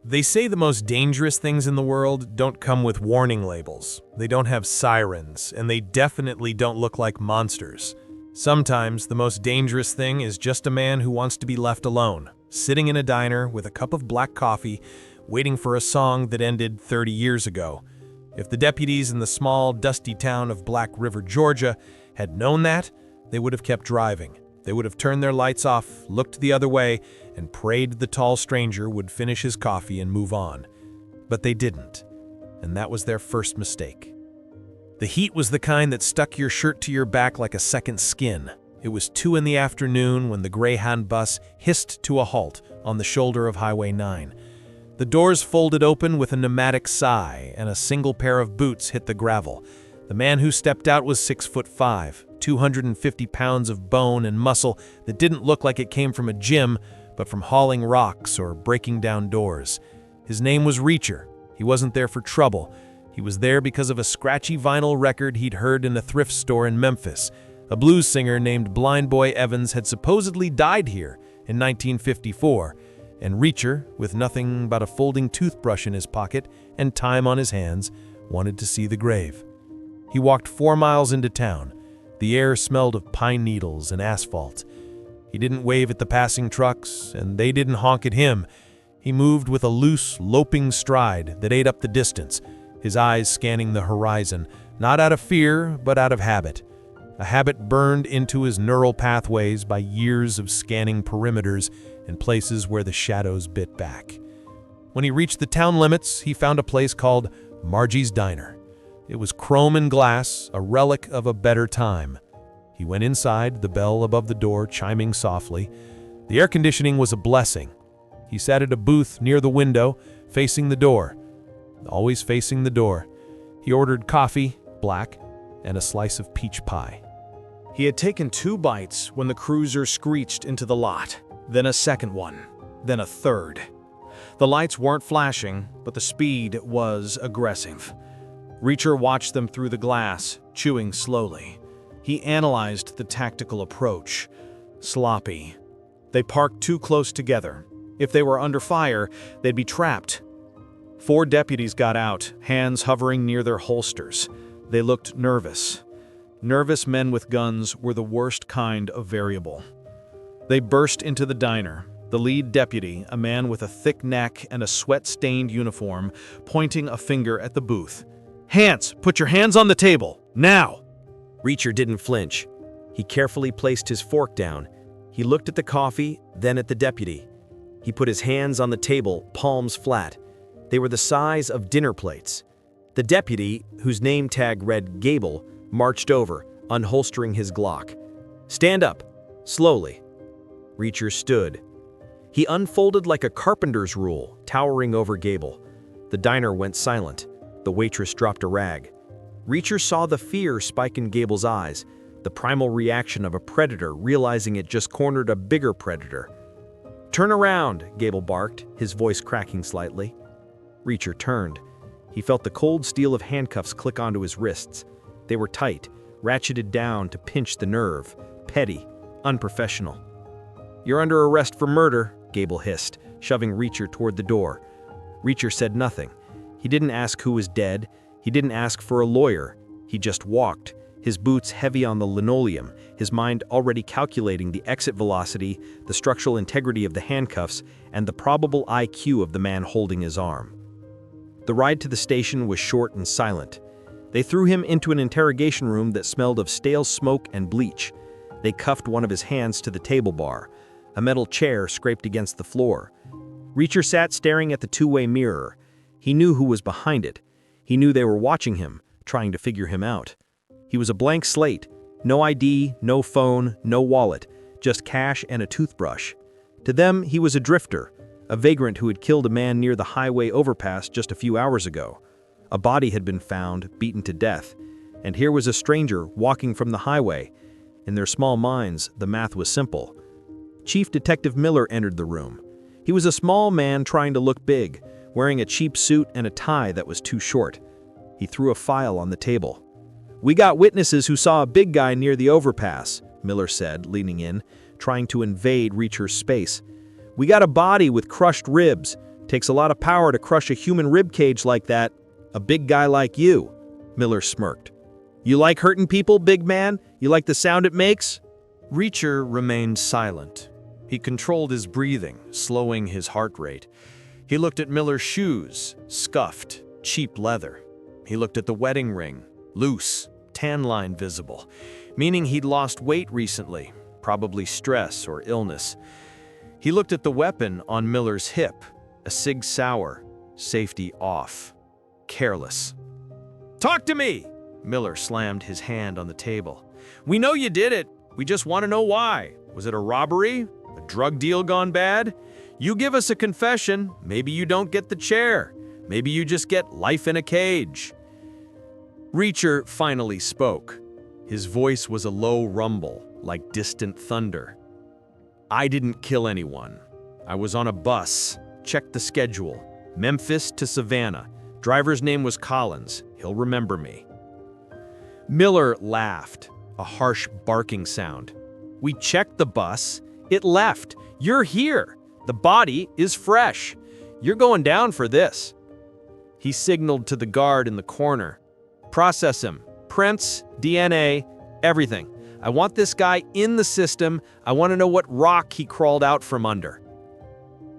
They say the most dangerous things in the world don't come with warning labels. They don't have sirens, and they definitely don't look like monsters. Sometimes the most dangerous thing is just a man who wants to be left alone, sitting in a diner with a cup of black coffee, waiting for a song that ended 30 years ago. If the deputies in the small, dusty town of Black River, Georgia, had known that, they would have kept driving. They would have turned their lights off, looked the other way, and prayed the tall stranger would finish his coffee and move on. But they didn't, and that was their first mistake. The heat was the kind that stuck your shirt to your back like a second skin. It was 2 in the afternoon when the Greyhound bus hissed to a halt on the shoulder of Highway 9. The doors folded open with a pneumatic sigh, and a single pair of boots hit the gravel. The man who stepped out was 6'5", 250 pounds of bone and muscle that didn't look like it came from a gym, but from hauling rocks or breaking down doors. His name was Reacher. He wasn't there for trouble. He was there because of a scratchy vinyl record he'd heard in a thrift store in Memphis. A blues singer named Blind Boy Evans had supposedly died here in 1954, and Reacher, with nothing but a folding toothbrush in his pocket and time on his hands, wanted to see the grave. He walked 4 miles into town. The air smelled of pine needles and asphalt. He didn't wave at the passing trucks, and they didn't honk at him. He moved with a loose, loping stride that ate up the distance, his eyes scanning the horizon, not out of fear, but out of habit. A habit burned into his neural pathways by years of scanning perimeters in places where the shadows bit back. When he reached the town limits, he found a place called Margie's Diner. It was chrome and glass, a relic of a better time. He went inside, the bell above the door chiming softly. The air conditioning was a blessing. He sat at a booth near the window, facing the door. Always facing the door. He ordered coffee, black, and a slice of peach pie. He had taken 2 bites when the cruiser screeched into the lot, then a second one, then a third. The lights weren't flashing, but the speed was aggressive. Reacher watched them through the glass, chewing slowly. He analyzed the tactical approach. Sloppy. They parked too close together. If they were under fire, they'd be trapped. 4 deputies got out, hands hovering near their holsters. They looked nervous. Nervous men with guns were the worst kind of variable. They burst into the diner. The lead deputy, a man with a thick neck and a sweat-stained uniform, pointing a finger at the booth. "Hands! Put your hands on the table! Now!" Reacher didn't flinch. He carefully placed his fork down. He looked at the coffee, then at the deputy. He put his hands on the table, palms flat. They were the size of dinner plates. The deputy, whose name tag read Gable, marched over, unholstering his Glock. "Stand up, slowly." Reacher stood. He unfolded like a carpenter's rule, towering over Gable. The diner went silent. The waitress dropped a rag. Reacher saw the fear spike in Gable's eyes, the primal reaction of a predator realizing it just cornered a bigger predator. "Turn around," Gable barked, his voice cracking slightly. Reacher turned. He felt the cold steel of handcuffs click onto his wrists. They were tight, ratcheted down to pinch the nerve. Petty, unprofessional. "You're under arrest for murder," Gable hissed, shoving Reacher toward the door. Reacher said nothing. He didn't ask who was dead. He didn't ask for a lawyer. He just walked, his boots heavy on the linoleum, his mind already calculating the exit velocity, the structural integrity of the handcuffs, and the probable IQ of the man holding his arm. The ride to the station was short and silent. They threw him into an interrogation room that smelled of stale smoke and bleach. They cuffed one of his hands to the table bar. A metal chair scraped against the floor. Reacher sat staring at the 2-way mirror. He knew who was behind it. He knew they were watching him, trying to figure him out. He was a blank slate. No ID, no phone, no wallet, just cash and a toothbrush. To them, he was a drifter, a vagrant who had killed a man near the highway overpass just a few hours ago. A body had been found, beaten to death. And here was a stranger walking from the highway. In their small minds, the math was simple. Chief Detective Miller entered the room. He was a small man trying to look big, wearing a cheap suit and a tie that was too short. He threw a file on the table. "We got witnesses who saw a big guy near the overpass," Miller said, leaning in, trying to invade Reacher's space. "We got a body with crushed ribs, Takes a lot of power to crush a human ribcage like that. A big guy like you. Miller smirked. You like hurting people, big man? You like the sound it makes? Reacher remained silent. He controlled his breathing, slowing his heart rate. He looked at Miller's shoes, scuffed, cheap leather. He looked at the wedding ring, loose, tan line visible, meaning he'd lost weight recently, probably stress or illness. He looked at the weapon on Miller's hip, a Sig Sauer, safety off, careless. Talk to me! Miller slammed his hand on the table. We know you did it. We just want to know why. Was it a robbery? A drug deal gone bad? You give us a confession, maybe you don't get the chair. Maybe you just get life in a cage. Reacher finally spoke. His voice was a low rumble, like distant thunder. I didn't kill anyone. I was on a bus. Check the schedule. Memphis to Savannah. Driver's name was Collins. He'll remember me. Miller laughed, a harsh barking sound. We checked the bus. It left. You're here. The body is fresh. You're going down for this. He signaled to the guard in the corner. Process him. Prints, DNA, everything. I want this guy in the system. I want to know what rock he crawled out from under.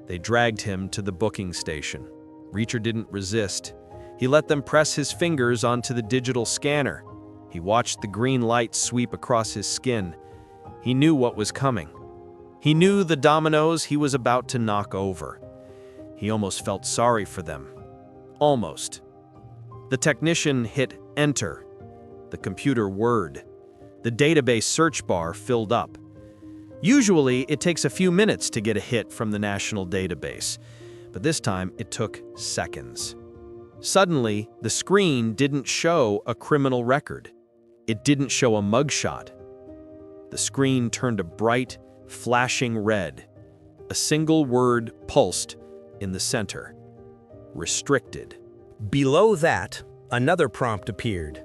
They dragged him to the booking station. Reacher didn't resist. He let them press his fingers onto the digital scanner. He watched the green light sweep across his skin. He knew what was coming. He knew the dominoes he was about to knock over. He almost felt sorry for them. Almost. The technician hit enter. The computer whirred. The database search bar filled up. Usually, it takes a few minutes to get a hit from the national database, but this time it took seconds. Suddenly, the screen didn't show a criminal record. It didn't show a mugshot. The screen turned a bright, flashing red. A single word pulsed in the center. Restricted. Below that, another prompt appeared.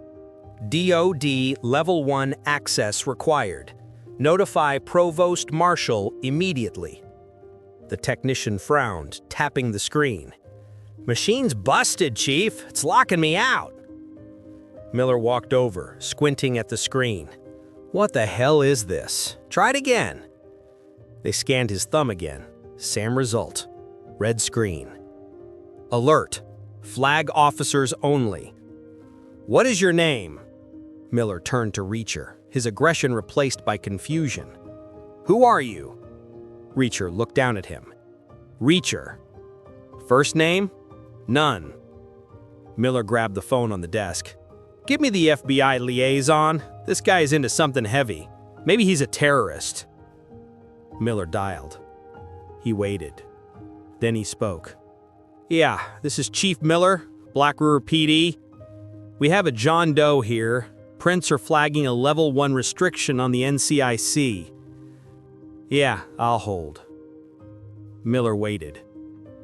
DOD Level 1 access required. Notify Provost Marshal immediately. The technician frowned, tapping the screen. Machine's busted, Chief. It's locking me out. Miller walked over, squinting at the screen. What the hell is this? Try it again. They scanned his thumb again. Same result. Red screen. Alert. Flag officers only. What is your name? Miller turned to Reacher, his aggression replaced by confusion. Who are you? Reacher looked down at him. Reacher. First name? None. Miller grabbed the phone on the desk. Give me the FBI liaison. This guy is into something heavy. Maybe he's a terrorist. Miller dialed. He waited. Then he spoke. Yeah, this is Chief Miller, Black River PD. We have a John Doe here. Prints are flagging a Level 1 restriction on the NCIC. Yeah, I'll hold. Miller waited.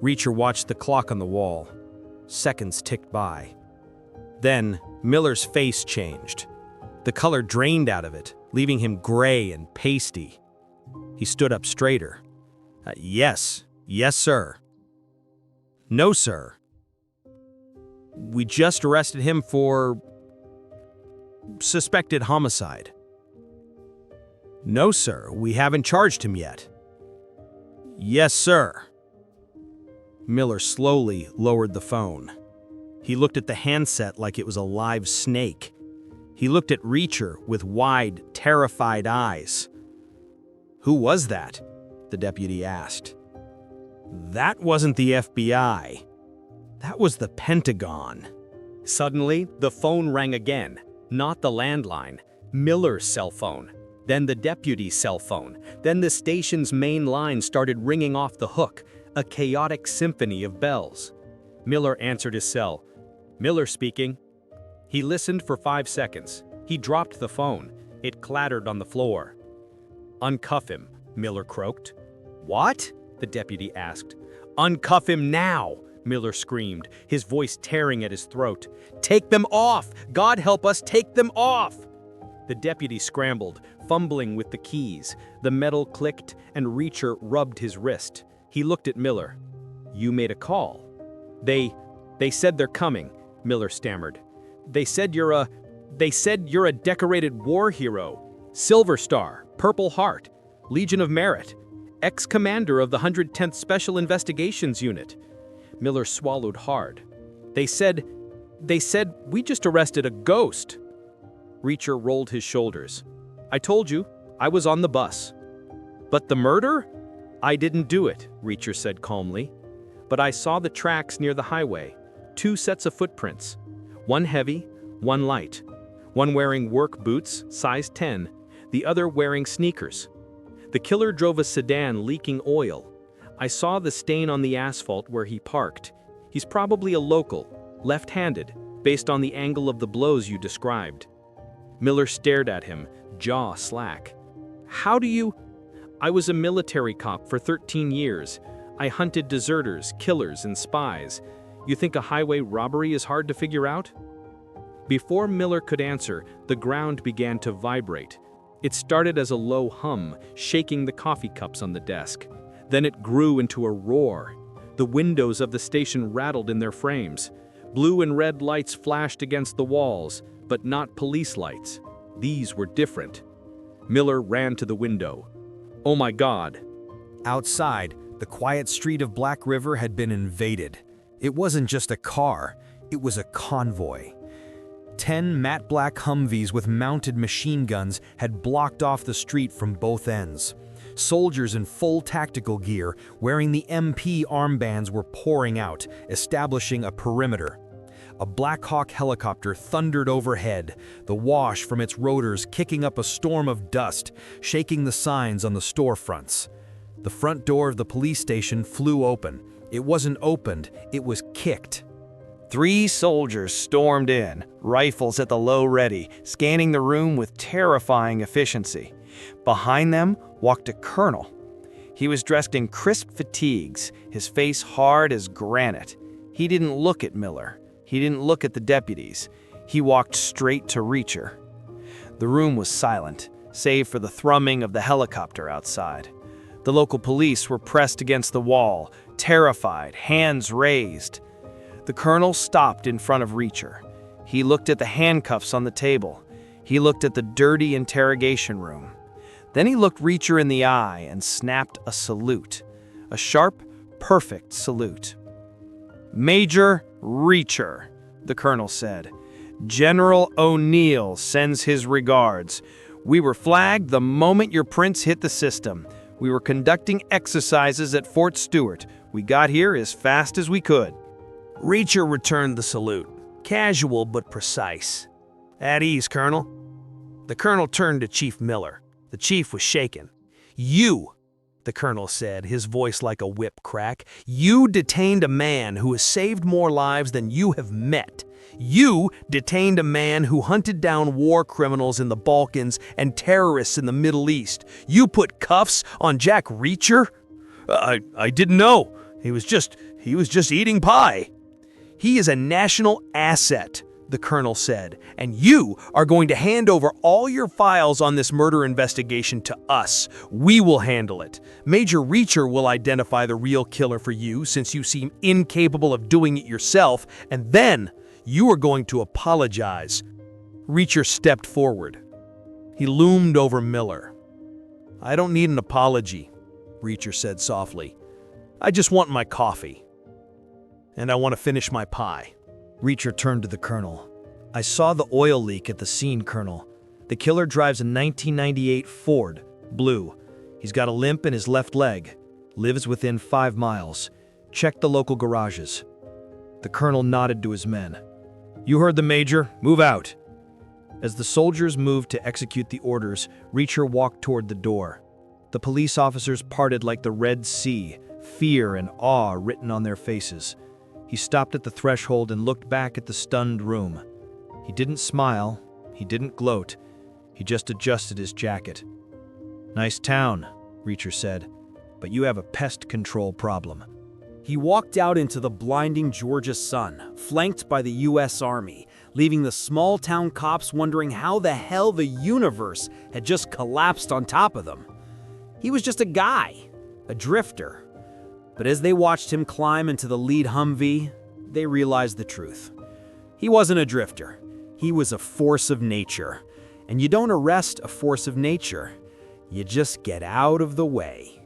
Reacher watched the clock on the wall. Seconds ticked by. Then, Miller's face changed. The color drained out of it, leaving him gray and pasty. He stood up straighter. Yes, sir. No, sir. We just arrested him for suspected homicide. No, sir, we haven't charged him yet. Yes, sir. Miller slowly lowered the phone. He looked at the handset like it was a live snake. He looked at Reacher with wide, terrified eyes. Who was that? The deputy asked. That wasn't the FBI. That was the Pentagon. Suddenly, the phone rang again. Not the landline, Miller's cell phone. Then the deputy's cell phone. Then the station's main line started ringing off the hook, a chaotic symphony of bells. Miller answered his cell. Miller speaking. He listened for 5 seconds. He dropped the phone. It clattered on the floor. Uncuff him, Miller croaked. What? The deputy asked. Uncuff him now, Miller screamed, his voice tearing at his throat. Take them off! God help us, take them off! The deputy scrambled, fumbling with the keys. The metal clicked and Reacher rubbed his wrist. He looked at Miller. You made a call. They said they're coming, Miller stammered. They said you're a decorated war hero. Silver Star, Purple Heart, Legion of Merit, ex-commander of the 110th Special Investigations Unit. Miller swallowed hard. They said we just arrested a ghost. Reacher rolled his shoulders. I told you, I was on the bus. But the murder? I didn't do it, Reacher said calmly. But I saw the tracks near the highway. 2 sets of footprints. One heavy, one light. One wearing work boots, size 10, the other wearing sneakers. The killer drove a sedan leaking oil. I saw the stain on the asphalt where he parked. He's probably a local, left-handed, based on the angle of the blows you described. Miller stared at him, jaw slack. How do you... I was a military cop for 13 years. I hunted deserters, killers, and spies. You think a highway robbery is hard to figure out? Before Miller could answer, the ground began to vibrate. It started as a low hum, shaking the coffee cups on the desk. Then it grew into a roar. The windows of the station rattled in their frames. Blue and red lights flashed against the walls, but not police lights. These were different. Miller ran to the window. Oh my God. Outside, the quiet street of Black River had been invaded. It wasn't just a car, it was a convoy. 10 matte black Humvees with mounted machine guns had blocked off the street from both ends. Soldiers in full tactical gear, wearing the MP armbands, were pouring out, establishing a perimeter. A Black Hawk helicopter thundered overhead, the wash from its rotors kicking up a storm of dust, shaking the signs on the storefronts. The front door of the police station flew open. It wasn't opened, it was kicked. 3 soldiers stormed in, rifles at the low ready, scanning the room with terrifying efficiency. Behind them walked a colonel. He was dressed in crisp fatigues, his face hard as granite. He didn't look at Miller. He didn't look at the deputies. He walked straight to Reacher. The room was silent, save for the thrumming of the helicopter outside. The local police were pressed against the wall, terrified, hands raised. The colonel stopped in front of Reacher. He looked at the handcuffs on the table. He looked at the dirty interrogation room. Then he looked Reacher in the eye and snapped a salute. A sharp, perfect salute. "Major Reacher," the colonel said. "General O'Neill sends his regards. We were flagged the moment your prints hit the system. We were conducting exercises at Fort Stewart. We got here as fast as we could." Reacher returned the salute, casual but precise. "At ease, Colonel." The colonel turned to Chief Miller. The chief was shaken. "You," the colonel said, his voice like a whip crack, "you detained a man who has saved more lives than you have met. You detained a man who hunted down war criminals in the Balkans and terrorists in the Middle East. You put cuffs on Jack Reacher?" I didn't know. He was just eating pie." "He is a national asset," the colonel said, "and you are going to hand over all your files on this murder investigation to us. We will handle it. Major Reacher will identify the real killer for you since you seem incapable of doing it yourself, and then you are going to apologize." Reacher stepped forward. He loomed over Miller. "I don't need an apology," Reacher said softly. "I just want my coffee. And I want to finish my pie." Reacher turned to the colonel. "I saw the oil leak at the scene, Colonel. The killer drives a 1998 Ford, blue. He's got a limp in his left leg. Lives within 5 miles. Check the local garages." The colonel nodded to his men. "You heard the major. Move out." As the soldiers moved to execute the orders, Reacher walked toward the door. The police officers parted like the Red Sea, fear and awe written on their faces. He stopped at the threshold and looked back at the stunned room. He didn't smile, he didn't gloat, he just adjusted his jacket. "Nice town," Reacher said, "but you have a pest control problem." He walked out into the blinding Georgia sun, flanked by the U.S. Army, leaving the small-town cops wondering how the hell the universe had just collapsed on top of them. He was just a guy, a drifter. But as they watched him climb into the lead Humvee, they realized the truth. He wasn't a drifter. He was a force of nature. And you don't arrest a force of nature. You just get out of the way.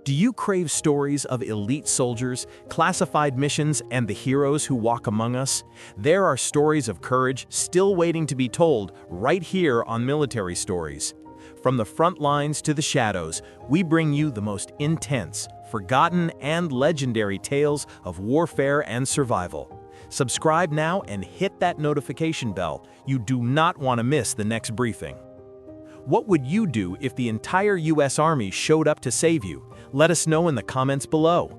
Do you crave stories of elite soldiers, classified missions, and the heroes who walk among us? There are stories of courage still waiting to be told right here on Military Stories. From the front lines to the shadows, we bring you the most intense, forgotten, and legendary tales of warfare and survival. Subscribe now and hit that notification bell. You do not want to miss the next briefing. What would you do if the entire U.S. Army showed up to save you? Let us know in the comments below.